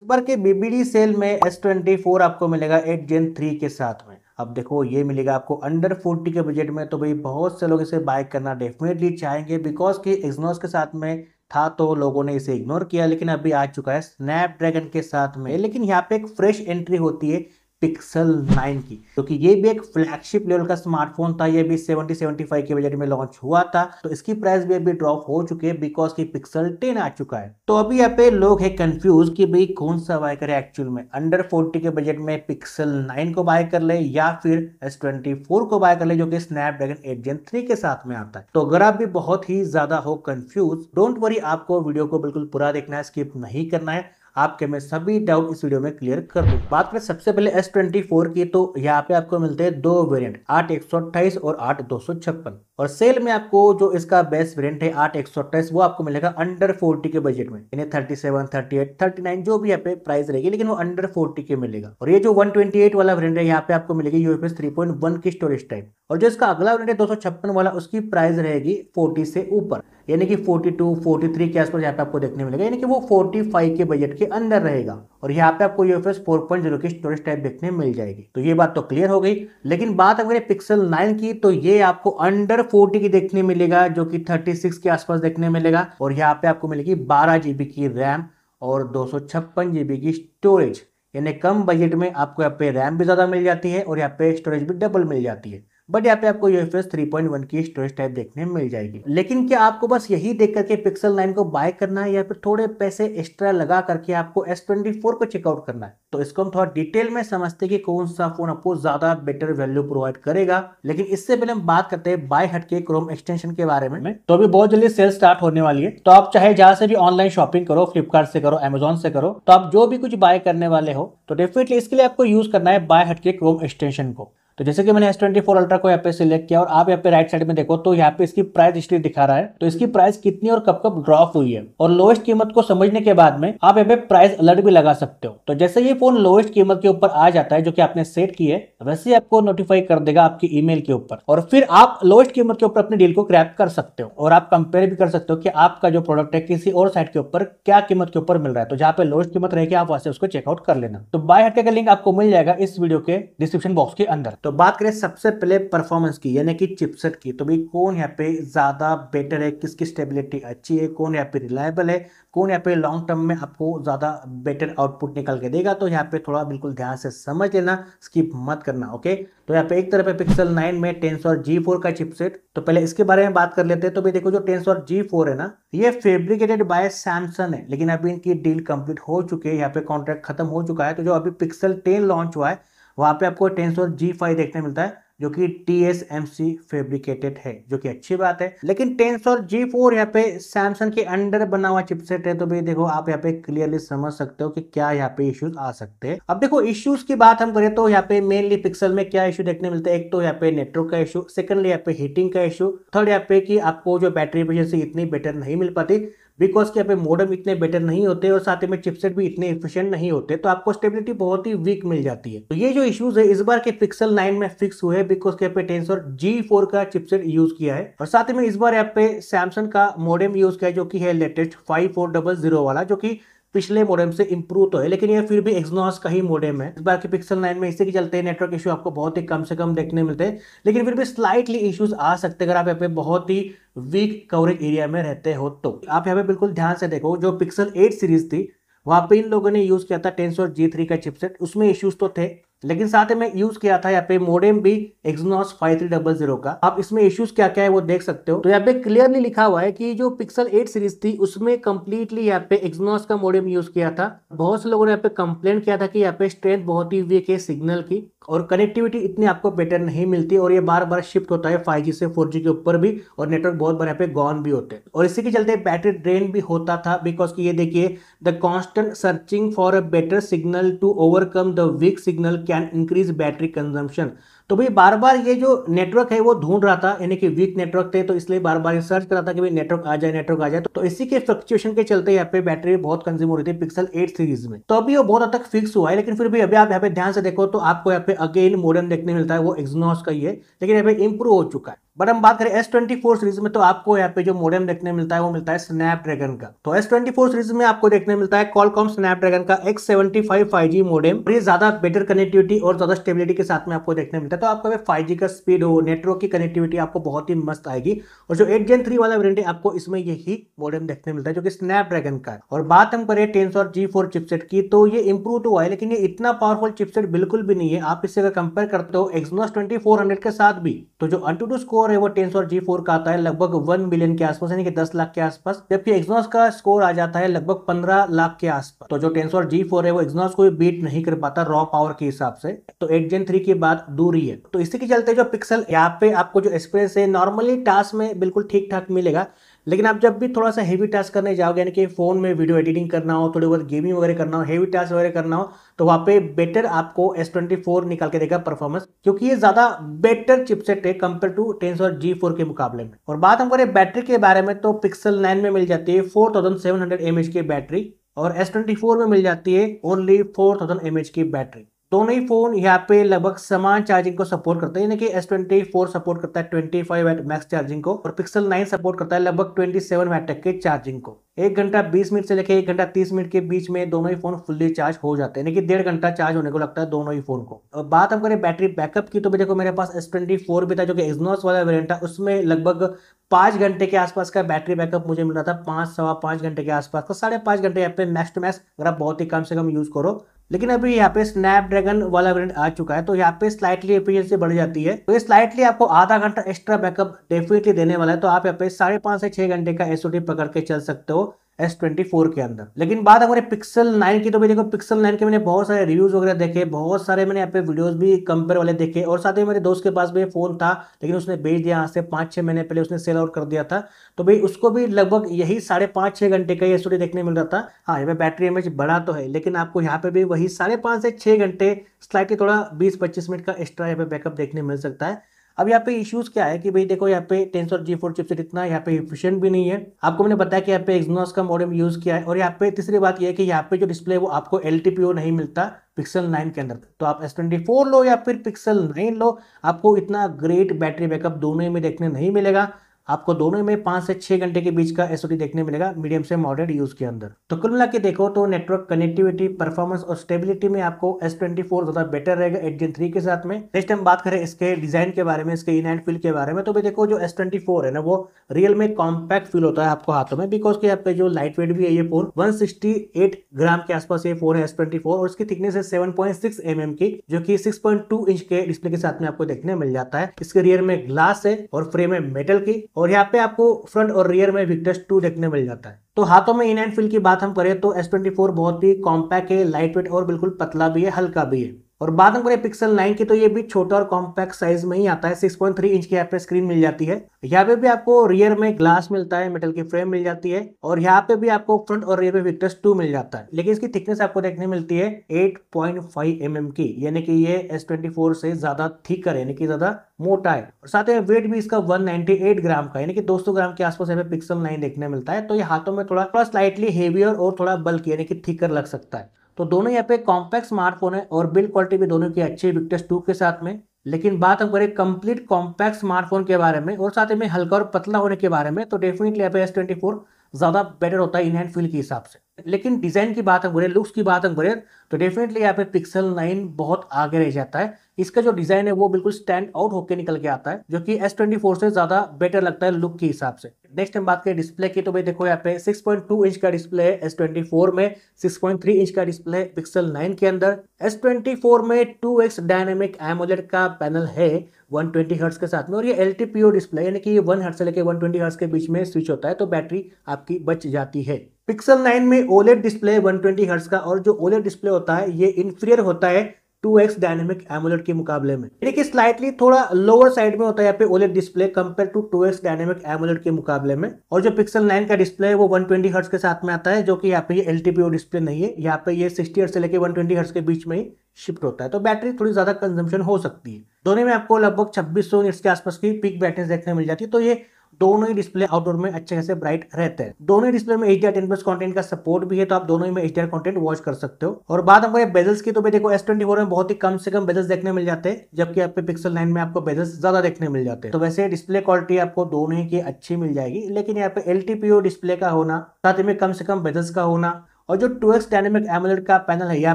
इस बार के BBD cell में S24 आपको मिलेगा 8 Gen 3 के साथ में। अब देखो ये मिलेगा आपको अंडर 40 के बजट में, तो भाई बहुत से लोग इसे बाय करना डेफिनेटली चाहेंगे बिकॉज कि एक्सनॉस के साथ में था तो लोगों ने इसे इग्नोर किया, लेकिन अभी आ चुका है स्नैपड्रैगन के साथ में। लेकिन यहाँ पे एक फ्रेश एंट्री होती है पिक्सल 9 की, क्योंकि ये भी एक फ्लैगशिप लेवल का स्मार्टफोन था। ये भी 70-75 के बजट में लॉन्च हुआ था, तो इसकी प्राइस भी अभी ड्रॉप हो चुकी है बिकॉज की पिक्सल 10 आ चुका है। तो अभी यहाँ पे लोग है कंफ्यूज कि भाई कौन सा बाय करे एक्चुअल में, अंडर 40 के बजट में पिक्सल 9 को बाय कर ले या फिर S24 को बाय कर ले जो कि स्नैपड्रैगन 8 Gen 3 के साथ में आता है। तो अगर आप भी बहुत ही ज्यादा हो कंफ्यूज, डोंट वरी, आपको वीडियो को बिल्कुल पूरा देखना है, स्किप नहीं करना है। आपके मैं सभी डाउट इस वीडियो में क्लियर कर दूं। बात करें सबसे पहले S24 की, तो यहाँ पे आपको मिलते हैं दो वेरिएंट, 8/128 और 8/256। और सेल में आपको जो इसका बेस्ट वेरिएंट है 8/128 वो आपको मिलेगा अंडर 40 के बजट में, यानी 37, 38, 39 जो भी यहाँ पे प्राइस रहेगी, लेकिन वो अंडर 40 के मिलेगा। और ये जो 128 वाला वेरिएंट है यहाँ पे आपको मिलेगी UFS 3.1 की स्टोरेज टाइप। और जो इसका अगला वेरिएंट है 256 वाला, उसकी प्राइस रहेगी 40 से ऊपर, यानी कि 42, 43 के आसपास यहाँ पे आपको देखने मिलेगा, यानी कि वो 45 के बजट के अंदर रहेगा। और यहाँ पे आपको UFS 4.0 की स्टोरेज टाइप देखने मिल जाएगी। तो ये बात तो क्लियर हो गई। लेकिन बात अगर पिक्सल 9 की, तो ये आपको अंडर 40 की देखने मिलेगा, जो कि 36 के आसपास देखने मिलेगा। और यहाँ पे आपको मिलेगी 12 GB की रैम और 256 GB की स्टोरेज, यानी कम बजट में आपको यहाँ पे रैम भी ज्यादा मिल जाती है और यहाँ पे स्टोरेज भी डबल मिल जाती है। बट यहाँ पे आपको UFS 3.1 की स्टोरेज टाइप देखने मिल जाएगी। लेकिन क्या आपको बस यही देख करके पिक्सल 9 को बाय करना है या फिर थोड़े पैसे एक्स्ट्रा लगा करके आपको S24 को चेकआउट करना है? तो इसको हम थोड़ा डिटेल में समझते कि कौन सा फोन आपको ज्यादा बेटर वैल्यू प्रोवाइड करेगा। लेकिन इससे पहले हम बात करते हैं बाय हट के क्रोम एक्सटेंशन के बारे में। तो अभी बहुत जल्दी सेल स्टार्ट होने वाली है, तो आप चाहे जहां से भी ऑनलाइन शॉपिंग करो, फ्लिपकार्ट से करो, अमेजोन से करो, तो आप जो भी कुछ बाय करने वाले हो तो डेफिनेटली इसके लिए आपको यूज करना है बाय हट के क्रोम एक्सटेंशन को। तो जैसे कि मैंने S24 अल्ट्रा को यहाँ पे सिलेक्ट किया और आप यहाँ पे राइट साइड में देखो तो यहाँ पे इसकी प्राइस हिस्ट्री दिखा रहा है, तो इसकी प्राइस कितनी और कब कब ड्रॉप हुई है। और लोएस्ट कीमत को समझने के बाद में आप यहाँ पे प्राइस अलर्ट भी लगा सकते हो। तो जैसे ये फोन लोएस्ट कीमत के ऊपर आ जाता है जो कि आपने सेट की है, वैसे ही आपको नोटिफाई कर देगा आपकी ईमेल के ऊपर, और फिर आप लोएस्ट कीमत के ऊपर अपनी डील को क्रैप कर सकते हो। और आप कंपेयर भी कर सकते हो कि आपका जो प्रोडक्ट है किसी और साइट के ऊपर क्या कीमत के ऊपर मिल रहा है। तो जहाँ पे लोएस्ट कीमत रहेगी आप वहां से उसको चेकआउट कर लेना। तो बाय हट का लिंक आपको मिल जाएगा इस वीडियो के डिस्क्रिप्शन बॉक्स के अंदर। तो बात करें सबसे पहले परफॉर्मेंस की, यानी कि चिपसेट की, तो भाई कौन यहाँ पे ज्यादा बेटर है, किसकी स्टेबिलिटी अच्छी है, कौन यहाँ पे रिलायबल है, कौन यहाँ पे लॉन्ग टर्म में आपको ज्यादा बेटर आउटपुट निकल के देगा। तो यहाँ पे थोड़ा बिल्कुल ध्यान से समझ लेना, स्किप मत करना। ओके, तो यहाँ पे एक तरफ है पिक्सल 9 में टेंसर G4 का चिपसेट। तो पहले इसके बारे में बात कर लेते हैं। तो भाई देखो जो टेंसर G4 है ना, ये फैब्रिकेटेड बाय सैमसंग है, लेकिन अभी इनकी डील कंप्लीट हो चुकी है, यहाँ पे कॉन्ट्रैक्ट खत्म हो चुका है। तो जो अभी पिक्सल 10 लॉन्च हुआ है वहां पे आपको टेंसर G5 देखने मिलता है, जो कि TSMC फैब्रिकेटेड है, जो कि अच्छी बात है। लेकिन टेंसर G4 यहाँ पे सैमसंग के अंडर बना हुआ चिपसेट है, तो भाई देखो आप यहाँ पे क्लियरली समझ सकते हो कि क्या यहाँ पे इश्यूज आ सकते हैं। अब देखो इश्यूज की बात हम करें तो यहाँ पे मेनली पिक्सल में क्या इश्यू देखने मिलता है, एक तो यहाँ पे नेटवर्क का इशू, सेकंडली यहाँ पे हीटिंग का इशू, थर्ड यहाँ पे कि आपको जो बैटरी वजह से इतनी बेटर नहीं मिल पाती बिकॉज के यहाँ पे मॉडेम इतने बेटर नहीं होते और साथ ही में चिपसेट भी इतने एफिशिएंट नहीं होते, तो आपको स्टेबिलिटी बहुत ही वीक मिल जाती है। तो ये जो इश्यूज है इस बार के पिक्सल 9 में फिक्स हुए हैं बिकॉज के यहाँ पे टेंसर G4 का चिपसेट यूज किया है, और साथ ही में इस बार यहाँ पे सैमसंग का मॉडेम यूज किया है जो कि है लेटेस्ट 5400 वाला, जो कि पिछले मॉडेम से इंप्रूव तो है, लेकिन ये फिर भी एक्सनॉस का ही मॉडेम है। इस बार के पिक्सल 9 में इसी के चलते नेटवर्क इशू आपको बहुत ही कम से कम देखने मिलते हैं, लेकिन फिर भी स्लाइटली इश्यूज आ सकते हैं अगर आप यहाँ पे बहुत ही वीक कवरेज एरिया में रहते हो। तो आप यहाँ पे बिल्कुल ध्यान से देखो, जो पिक्सल 8 सीरीज थी वहां पे इन लोगों ने यूज किया था टेंसर G3 का चिपसेट, उसमें इश्यूज तो थे, लेकिन साथ में यूज किया था यहाँ पे मॉडेम भी एक्सनॉस 5300 का। आप इसमें इश्यूज क्या क्या है वो देख सकते हो। तो यहाँ पे क्लियरली लिखा हुआ है कि जो पिक्सल 8 सीरीज थी उसमें कंप्लीटली यहाँ पे एक्सनॉस का मॉडेम यूज किया था। बहुत से लोगों ने यहाँ पे कंप्लेन किया था कि यहाँ पे स्ट्रेंथ बहुत ही वीक है सिग्नल की, और कनेक्टिविटी इतनी आपको बेटर नहीं मिलती, और ये बार बार शिफ्ट होता है 5G से 4G के ऊपर भी, और नेटवर्क बहुत बार यहाँ पे गॉन भी होते हैं, और इसी के चलते बैटरी ड्रेन भी होता था बिकॉज की ये देखिए, the constant searching for a better signal to overcome the weak signal can increase battery consumption. तो भाई बार बार ये जो नेटवर्क है वो ढूंढ रहा था, यानी कि वीक नेटवर्क थे, तो इसलिए बार बार सर्च कर रहा था कि भाई नेटवर्क आ जाए, नेटवर्क आ जाए। तो इसी के फ्लक्चुएशन के चलते यहाँ पे बैटरी बहुत कंज्यूम हो रही थी पिक्सल 8 सीरीज में। तो अभी वो बहुत हद तक फिक्स हुआ है, लेकिन फिर भी अभी आप यहाँ पे ध्यान से देखो तो आपको यहाँ पे अगेन मॉडल देखने मिलता है, वो एक्सनॉस का ही है, लेकिन यहाँ पे इंप्रूव हो चुका है। बट हम बात करें S24 सीरीज में, तो आपको यहाँ पे जो मॉडेम देखने मिलता है वो मिलता है स्नैपड्रैगन का। तो S24 सीरीज में आपको देखने मिलता है Qualcomm स्नैपड्रैगन का X75 5G मॉडेम, और ये ज्यादा बेटर कनेक्टिविटी और ज्यादा स्टेबिलिटी के साथ में आपको देखने मिलता है। तो आपको 5G का स्पीड हो, नेटवर्क की कनेक्टिविटी आपको बहुत ही मस्त आएगी। और जो 8 Gen 3 वाला वेरिएंट है, आपको इसमें यही मॉडेम देखने मिलता है जो कि स्नैपड्रैगन का है। और बात हम करें Tensor G4 चिपसेट की, तो ये इंप्रूव तो हुआ है, लेकिन ये इतना पावरफुल चिपसेट बिल्कुल भी नहीं है। आप इससे अगर कंपेयर करते हो Exynos 2400 के साथ भी, तो जो AnTuTu स्कोर है वो Tensor G4 का आता है लगभग 1 मिलियन के आसपास, यानी कि 10 लाख के आसपास, जबकि Exynos का स्कोर आ जाता है लगभग 15 लाख के आसपास। तो जो Tensor G4 है वो Exynos को भी बीट नहीं कर पाता रॉ पावर के हिसाब से। तो 8 Gen 3 की बात दूरी है। तो इसी के चलते जो पिक्सल यहाँ पे आपको जो एक्सपीरियंस है नॉर्मली टास्क में बिल्कुल ठीक ठाक मिलेगा, लेकिन आप जब भी थोड़ा सा हेवी टास्क करने जाओगे, यानी कि फोन में वीडियो एडिटिंग करना हो, थोड़ी बहुत गेमिंग वगैरह करना हो, हेवी टास्क वगैरह करना हो, तो वहाँ पे बेटर आपको S24 निकाल के देगा परफॉर्मेंस, क्योंकि ये ज्यादा बेटर चिपसेट है कंपेयर टू Tensor G4 के मुकाबले में। और बात हम करें बैटरी के बारे में, तो पिक्सल 9 में मिल जाती है 4700 mAh की बैटरी, और S24 में मिल जाती है ओनली 4000 mAh की बैटरी। दोनों ही फोन यहाँ पे लगभग समान चार्जिंग को सपोर्ट करते हैं, यानी कि S24 सपोर्ट करता है 25 वाट मैक्स चार्जिंग को, और पिक्सल 9 सपोर्ट करता है लगभग 27 वाट तक के चार्जिंग को। 1 घंटा 20 मिनट से लेकर 1 घंटा 30 मिनट के बीच में दोनों ही फोन फुल्ली चार्ज हो जाते हैं, यानी कि 1.5 घंटा चार्ज होने को लगता है दोनों ही फोन को। और बात हम करें बैटरी बैकअप की, तो देखो मेरे पास S24 भी था जो कि Exynos वाला वेरिएंट था, उसमें लगभग 5 घंटे के आसपास का बैटरी बैकअप मुझे मिल रहा था, 5-5.25 घंटे के आसपास का, 5.5 घंटे यहाँ पे मैक्स टू मैक्स अगर आप बहुत ही कम से कम यूज करो। लेकिन अभी यहाँ पे स्नैपड्रैगन वाला वेरिएंट आ चुका है, तो यहाँ पे स्लाइटली एफिशिएंसी बढ़ जाती है, तो ये स्लाइटली आपको आधा घंटा एक्स्ट्रा बैकअप डेफिनेटली देने वाला है। तो आप यहाँ पे 5.5 से 6 घंटे का एसओटी पकड़ के चल सकते हो S24 के अंदर। लेकिन बात हमारे पिक्सल 9 की, तो भी देखो पिक्सल 9 के मैंने बहुत सारे रिव्यूज वगैरह देखे, बहुत सारे मैंने यहाँ पे वीडियोस भी कंपेयर वाले देखे, और साथ ही मेरे दोस्त के पास भी फोन था, लेकिन उसने बेच दिया यहाँ से 5-6 महीने पहले उसने सेल आउट कर दिया था। तो भाई उसको भी लगभग यही 5.5-6 घंटे का एसओटी देखने मिल रहा था। हाँ, यहाँ पे बैटरी एमएच बढ़ा तो है, लेकिन आपको यहाँ पे भी वही 5.5 से 6 घंटे स्लाइटली थोड़ा 20-25 मिनट का एक्स्ट्रा यहाँ पे बैकअप देखने मिल सकता है। अब यहाँ पे इश्यूज क्या है कि भाई देखो यहाँ पे Tensor G4 चिपसेट इतना यहाँ पे एफिशिएंट भी नहीं है। आपको मैंने बताया कि यहाँ पे Exynos का मॉडेम यूज किया है, और यहाँ पे तीसरी बात यह है कि यहाँ पे जो डिस्प्ले है वो आपको LTPO नहीं मिलता पिक्सल 9 के अंदर। तो आप S24 लो या फिर पिक्सल 9 लो, आपको इतना ग्रेट बैटरी बैकअप दोनों में देखने नहीं मिलेगा। आपको दोनों में 5 से 6 घंटे के बीच का एसओटी देखने मिलेगा मीडियम से मॉडरेट यूज के अंदर। तो कुल मिला के देखो तो नेटवर्क कनेक्टिविटी, परफॉर्मेंस और स्टेबिलिटी में आपको S24 ज्यादा बेटर रहेगा 8 Gen 3 के साथ में। नेक्स्ट हम बात करें इसके डिजाइन के बारे में, इसके इन हैंड फील के बारे में, तो भाई देखो जो S24 है ना वो रियल में कॉम्पैक्ट फील होता है आपको हाथों में, बिकॉज कि यहाँ पे जो लाइट वेट भी है ये फोन 168 ग्राम के आसपास ये फोन है S24, और इसकी थिकनेस है 7.6 mm की, जो कि 6.2 इंच के डिस्प्ले के साथ में आपको देखने मिल जाता है। इसके रियर में ग्लास है और फ्रेम है मेटल की, और यहाँ पे आपको फ्रंट और रियर में विक्टर्स 2 देखने मिल जाता है। तो हाथों में इन हैंड फील की बात हम करें तो S24 बहुत ही कॉम्पैक्ट है, लाइट वेट और बिल्कुल पतला भी है, हल्का भी है। और बात हम करें पिक्सल 9 की, तो ये भी छोटा और कॉम्पैक्ट साइज में ही आता है, 6.3 इंच की यहाँ पे स्क्रीन मिल जाती है। यहाँ पे भी आपको रियर में ग्लास मिलता है, मेटल की फ्रेम मिल जाती है, और यहाँ पे भी आपको फ्रंट और रियर में विक्टर्स 2 मिल जाता है। लेकिन इसकी थिकनेस आपको देखने मिलती है 8.5 mm की, यानी कि ये S24 से ज्यादा थिकर है, यानी कि ज्यादा मोटा है। और साथ में वेट भी इसका 198 ग्राम का, यानी कि 200 ग्राम के आसपास यहाँ पे पिक्सल 9 देखने मिलता है। तो ये हाथों में थोड़ा स्लाइटली हेवियर और थोड़ा बल्कि यानी कि थिकर लग सकता है। तो दोनों यहाँ पे कॉम्पैक्ट स्मार्टफोन है, और बिल्ड क्वालिटी भी दोनों की अच्छी है विक्टर्स 2 के साथ में। लेकिन बात हम करें कंप्लीट कॉम्पैक्ट स्मार्टफोन के बारे में और साथ में हल्का और पतला होने के बारे में, तो डेफिनेटली यहाँ पे S24 ज्यादा बेटर होता है इन हैंड फील के हिसाब से। लेकिन डिजाइन की बात हम करें, लुक्स की बात हम करें, तो डेफिनेटली यहाँ पे पिक्सल 9 बहुत आगे रह जाता है। इसका जो डिजाइन है वो बिल्कुल स्टैंड आउट होकर निकल के आता है, जो कि S24 से ज्यादा बेटर लगता है लुक के हिसाब से। नेक्स्ट हम बात करें डिस्प्ले की, तो भाई देखो यहाँ पे 6.2 इंच का डिस्प्ले है S24 में, 6.3 इंच का डिस्प्ले है पिक्सल 9 के अंदर। S24 में 2x डायनेमिक एमोलेड का पैनल है 120 हर्ट्ज के साथ में, और ये LTPO डिस्प्ले यानी कि ये 1 हर्ट्ज से लेकर 120 हर्ट्ज के बीच में स्विच होता है, तो बैटरी आपकी बच जाती है। पिक्सल 9 में OLED डिस्प्ले 120 हर्ट्ज का, और जो OLED डिस्प्ले होता है ये इंफीरियर होता है 2x डायनेमिक एमोलेड के मुकाबले में, यानी कि स्लाइटली थोड़ा लोअर साइड में होता है यहाँ पे OLED display compare to 2x dynamic AMOLED के मुकाबले में। और जो पिक्सल 9 का डिस्प्ले है वो 120 हर्ट्ज के साथ में आता है, जो कि यहाँ पे ये LTPO डिस्प्ले नहीं है, यहाँ पे ये 60 हर्ट्ज से लेकर 120 हर्ट्ज के बीच में ही शिफ्ट होता है। तो बैटरी थोड़ी ज्यादा कंजम्पशन हो सकती है। दोनों में आपको लगभग 2600 निट्स के आसपास की पीक ब्राइटनेस देखने मिल जाती है। तो ये दोनों ही डिस्प्ले आउटडोर में अच्छे खासे ब्राइट रहते हैं। दोनों ही डिस्प्ले में HDR10+ कंटेंट का सपोर्ट भी है, तो आप दोनों ही में HDR कंटेंट वॉच कर सकते हो। और बात हम करें बेजल्स की, तो भाई देखो S24 में बहुत ही कम से कम बेजल्स देखने मिल जाते हैं, जबकि आप पे पिक्सल 9 में आपको बेजल्स ज्यादा देखने मिल जाते हैं। तो वैसे डिस्प्ले क्वालिटी आपको दोनों ही की अच्छी मिल जाएगी, लेकिन यहाँ पे LTPO डिस्प्ले का होना, साथ ही में कम से कम बेजल्स का होना, और जो 2x डायनेमिक एमोलेड का पैनल है, यहाँ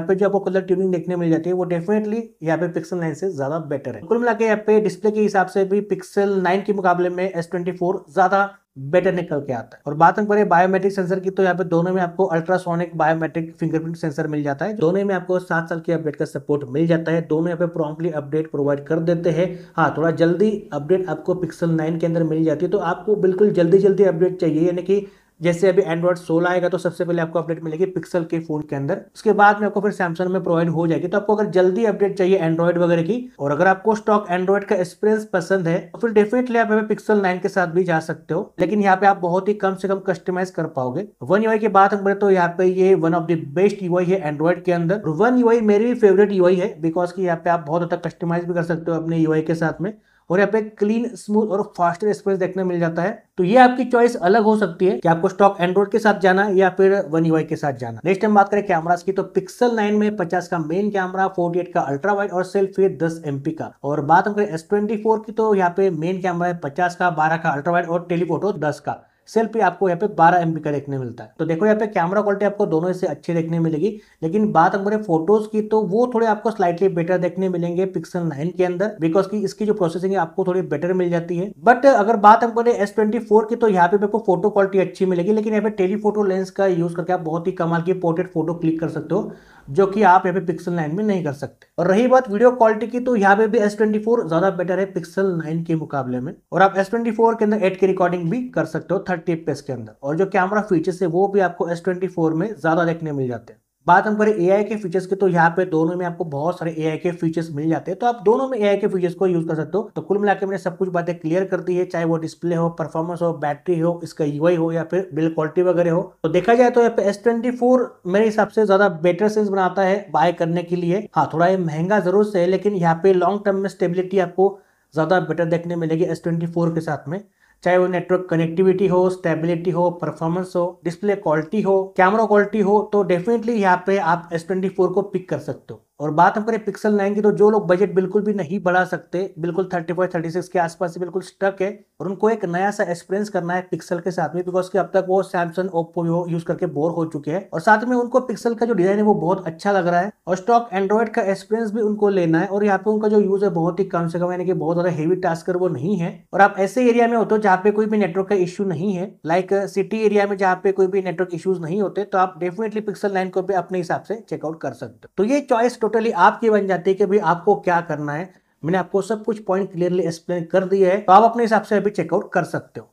पे जो आपको कलर ट्यूनिंग देखने मिल जाती है, वो डेफिनेटली यहाँ पे पिक्सल 9 से ज्यादा बेटर है। कुल मिला के यहाँ पे डिस्प्ले के हिसाब से भी पिक्सल 9 के मुकाबले में S24 ज्यादा बेटर निकल के आता है। और बात हम करें बायोमेट्रिक सेंसर की, तो यहाँ पे दोनों में आपको अल्ट्रासोनिक बायोमेट्रिक फिंगरप्रिंट सेंसर मिल जाता है। दोनों में आपको 7 साल की अपडेट का सपोर्ट मिल जाता है। दोनों यहाँ पे प्रॉम्प्टली अपडेट प्रोवाइड कर देते हैं। हाँ, थोड़ा जल्दी अपडेट आपको पिक्सल 9 के अंदर मिल जाती है, तो आपको बिल्कुल जल्दी अपडेट चाहिए, यानी कि जैसे अभी एंड्रॉइड 16 आएगा तो सबसे पहले आपको अपडेट मिलेगी पिक्सल के फोन के अंदर, उसके बाद में आपको फिर सैमसंग में प्रोवाइड हो जाएगी। तो आपको अगर जल्दी अपडेट चाहिए एंड्रॉइड वगैरह की, और अगर आपको स्टॉक एंड्रॉइड का एक्सपीरियंस पसंद है, तो फिर डेफिनेटली आप पिक्सल 9 के साथ भी जा सकते हो, लेकिन यहाँ पे आप बहुत ही कम से कम कस्टमाइज कर पाओगे। वन यूआई की बात हम करें तो यहाँ पे ये one of the best UI है एंड्रॉइड के अंदर। वन यूआई मेरी भी फेवरेट यूआई है, बिकॉज की यहाँ पे आप बहुत ज्यादा कस्टमाइज भी कर सकते हो अपने यूआई के साथ में, और यहाँ पे क्लीन, स्मूथ और फास्टर एक्सपीरियंस देखने मिल जाता है। तो ये आपकी चॉइस अलग हो सकती है कि आपको स्टॉक एंड्रॉइड के साथ जाना है या फिर वन यूआई के साथ जाना। नेक्स्ट टाइम बात करें कैमरास की, तो पिक्सल 9 में 50 का मेन कैमरा, 48 का अल्ट्रा वाइड और सेल्फी 10 MP का। और बात हम करें S24 की, तो यहाँ पे मेन कैमरा है 50 का, 12 का अल्ट्रा वाइड और टेलीफोटो 10 का। सेल्फी आपको यहाँ पे 12 MP का देखने मिलता है। तो देखो यहाँ पे कैमरा क्वालिटी आपको दोनों से अच्छी देखने मिलेगी, लेकिन बात हम करें फोटोज की, तो वो थोड़े आपको स्लाइटली बेटर देखने मिलेंगे पिक्सल 9 के अंदर, बिकॉज की इसकी जो प्रोसेसिंग है आपको थोड़ी बेटर मिल जाती है। बट अगर बात हम करें S24 की, तो यहाँ पे आपको फोटो क्वालिटी अच्छी मिलेगी, लेकिन यहाँ पे टेलीफोटो लेंस का यूज करके आप बहुत ही कमाल की पोर्ट्रेट फोटो क्लिक कर सकते हो, जो कि आप यहाँ पे पिक्सल 9 में नहीं कर सकते। और रही बात वीडियो क्वालिटी की, तो यहाँ पे भी S24 ज्यादा बेटर है पिक्सल 9 के मुकाबले में, और आप S24 के अंदर 8K रिकॉर्डिंग भी कर सकते हो 30 FPS के अंदर। और जो कैमरा फीचर्स है वो भी आपको S24 में ज्यादा देखने मिल जाते हैं। बात हम करें AI के फीचर्स की, तो यहाँ पे दोनों में आपको बहुत सारे AI के फीचर्स मिल जाते हैं, तो आप दोनों में AI के फीचर्स को यूज कर सकते हो। तो कुल मिलाकर मैंने सब कुछ बातें क्लियर कर दी है, चाहे वो डिस्प्ले हो, परफॉर्मेंस हो, बैटरी हो, इसका UI हो या फिर बिल्ड क्वालिटी वगैरह हो। तो देखा जाए तो यहाँ पे S24 मेरे हिसाब से ज्यादा बेटर सेंस बनाता है बाय करने के लिए। हाँ, थोड़ा ये महंगा जरूर से है, लेकिन यहाँ पे लॉन्ग टर्म में स्टेबिलिटी आपको ज्यादा बेटर देखने मिलेगी S24 के साथ में, चाहे वो नेटवर्क कनेक्टिविटी हो, स्टेबिलिटी हो, परफॉर्मेंस हो, डिस्प्ले क्वालिटी हो, कैमरा क्वालिटी हो। तो डेफिनेटली यहाँ पे आप S24 को पिक कर सकते हो। और बात हम करें पिक्सल 9 की, तो जो लोग बजट बिल्कुल भी नहीं बढ़ा सकते, बिल्कुल 35-36 के आसपास से बिल्कुल स्टक है, और उनको एक नया सा एक्सपीरियंस करना है पिक्सल के साथ में, बिकॉज कि अब तक वो सैमसंग, ओप्पो यूज करके बोर हो चुके हैं, और साथ में उनको पिक्सल का जो डिजाइन है वो बहुत अच्छा लग रहा है, और स्टॉक एंड्रॉइड का एक्सपीरियंस भी उनको लेना है। और यहाँ पे उनका जो यूज है बहुत ही कम से कम, यानी कि बहुत ज्यादा हेवी टास्कर वो नहीं है। और आप ऐसे एरिया में होते हो जहाँ पे कोई भी नेटवर्क का इश्यू नहीं है, लाइक सिटी एरिया में जहाँ पे कोई भी नेटवर्क इश्यूज नहीं होते, तो आप डेफिनेटली पिक्सल 9 को भी अपने हिसाब से चेकआउट कर सकते हो। तो ये चॉइस टोटली आपकी बन जाती है कि भाई आपको क्या करना है। मैंने आपको सब कुछ पॉइंट क्लियरली एक्सप्लेन कर दिया है, तो आप अपने हिसाब से अभी चेकआउट कर सकते हो।